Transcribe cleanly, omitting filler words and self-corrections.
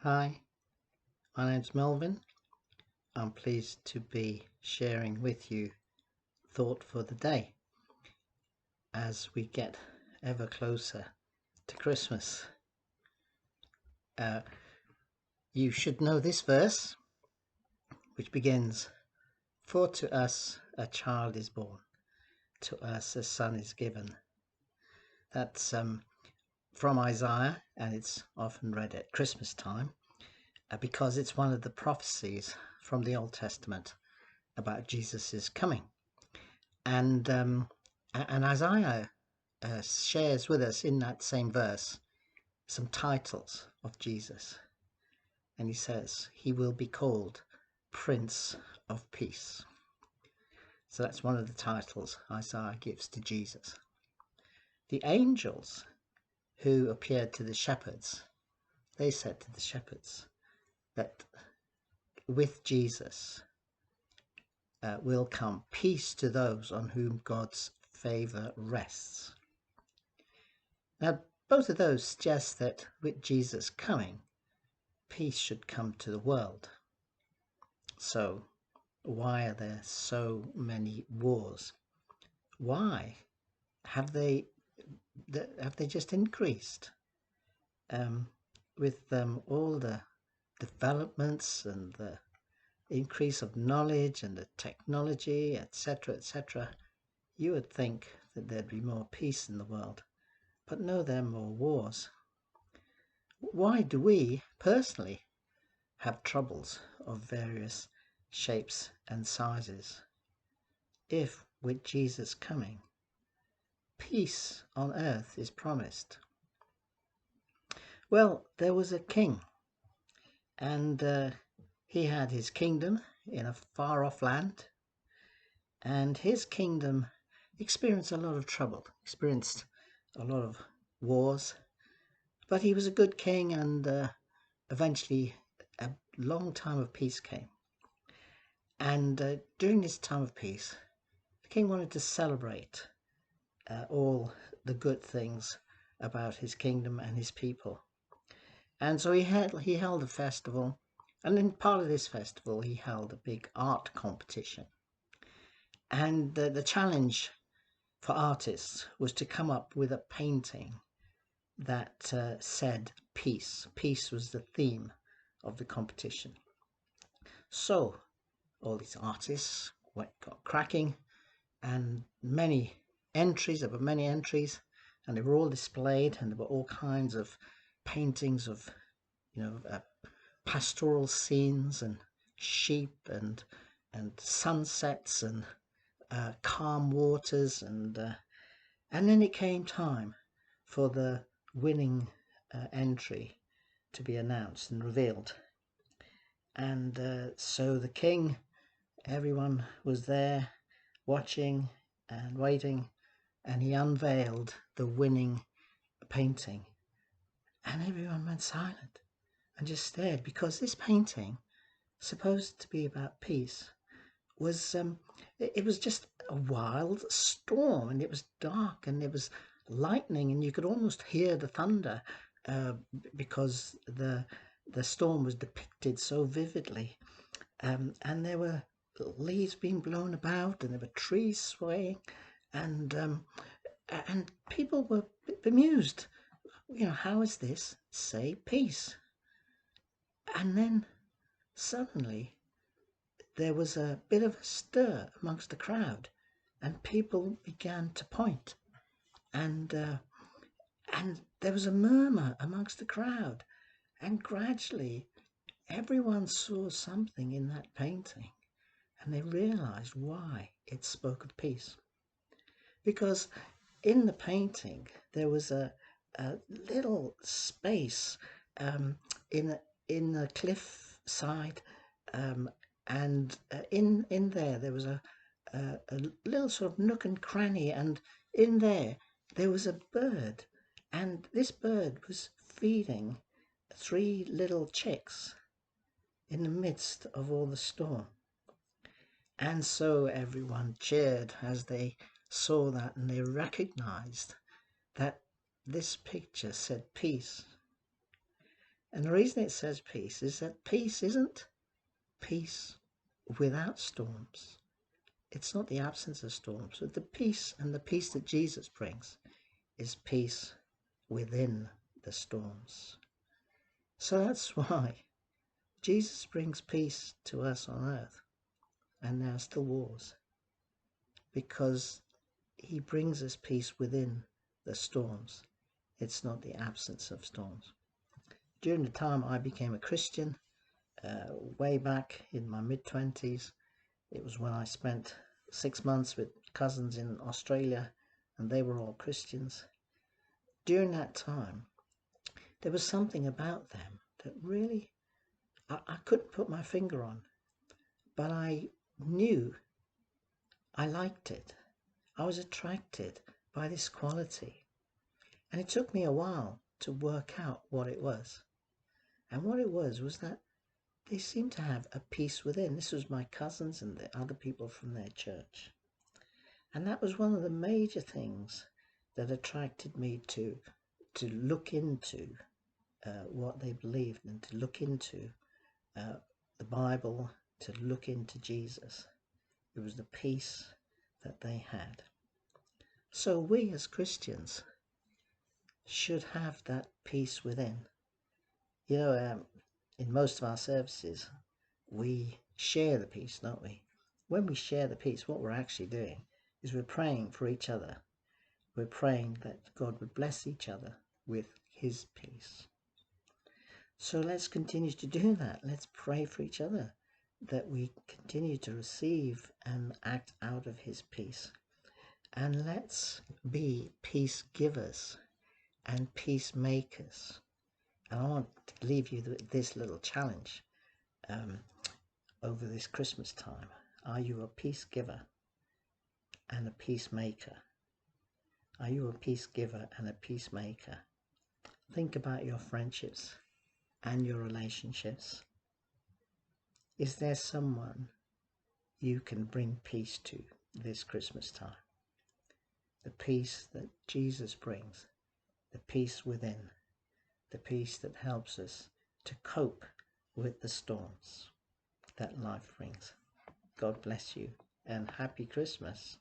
Hi, my name's Melvyn. I'm pleased to be sharing with you Thought for the Day as we get ever closer to Christmas. You should know this verse, which begins, "For to us a child is born, to us a son is given." That's from Isaiah, and it's often read at Christmas time because it's one of the prophecies from the Old Testament about Jesus' coming. And Isaiah shares with us in that same verse some titles of Jesus. And he says, he will be called Prince of Peace. So that's one of the titles Isaiah gives to Jesus. The angels who appeared to the shepherds, they said to the shepherds that with Jesus will come peace to those on whom God's favor rests. Now, both of those suggest that with Jesus coming, peace should come to the world. So why are there so many wars? Why have they just increased with all the developments and the increase of knowledge and the technology, etc., etc.? You would think that there'd be more peace in the world, but no, there are more wars. Why do we personally have troubles of various shapes and sizes if with Jesus coming, peace on earth is promised? Well, there was a king, and he had his kingdom in a far-off land, and his kingdom experienced a lot of trouble, experienced a lot of wars, but he was a good king, and eventually a long time of peace came. And during this time of peace, the king wanted to celebrate all the good things about his kingdom and his people. And so he held a festival, and in part of this festival he held a big art competition. And the challenge for artists was to come up with a painting that said peace. Peace was the theme of the competition. So all these artists got cracking, and there were many entries, and they were all displayed, and there were all kinds of paintings of pastoral scenes and sheep and sunsets and calm waters, and then it came time for the winning entry to be announced and revealed. And so the king, everyone was there watching and waiting, and he unveiled the winning painting, and everyone went silent and just stared, because this painting, supposed to be about peace, was it was just a wild storm, and it was dark, and it was lightning, and you could almost hear the thunder because the storm was depicted so vividly, and there were leaves being blown about, and there were trees swaying, and people were bemused. How is this say peace? And then suddenly there was a bit of a stir amongst the crowd, and people began to point, and there was a murmur amongst the crowd, and gradually everyone saw something in that painting, and they realized why it spoke of peace. Because in the painting there was a little space in the cliff side, and in there was a little sort of nook and cranny, and in there was a bird, and this bird was feeding 3 little chicks in the midst of all the storm. And so everyone cheered as they saw that, and they recognized that this picture said peace. And the reason it says peace is that peace isn't peace without storms. It's not the absence of storms, but the peace, and the peace that Jesus brings is peace within the storms. So that's why Jesus brings peace to us on earth, and there are still wars, because he brings us peace within the storms. It's not the absence of storms. During the time I became a Christian, way back in my mid-20s, it was when I spent 6 months with cousins in Australia, and they were all Christians. During that time, there was something about them that really I couldn't put my finger on, but I knew I liked it. I was attracted by this quality, and it took me a while to work out what it was. And what it was that they seemed to have a peace within. This was my cousins and the other people from their church. And that was one of the major things that attracted me to look into what they believed, and to look into the Bible, to look into Jesus. It was the peace that they had. So we as Christians should have that peace within. You know, in most of our services, we share the peace, don't we? When we share the peace, what we're actually doing is we're praying for each other. We're praying that God would bless each other with his peace. So let's continue to do that. Let's pray for each other, that we continue to receive and act out of his peace. And let's be peace givers and peacemakers. And I want to leave you with this little challenge over this Christmas time. Are you a peace giver and a peacemaker? Are you a peace giver and a peacemaker? Think about your friendships and your relationships. Is there someone you can bring peace to this Christmas time? The peace that Jesus brings, the peace within, the peace that helps us to cope with the storms that life brings. God bless you, and happy Christmas.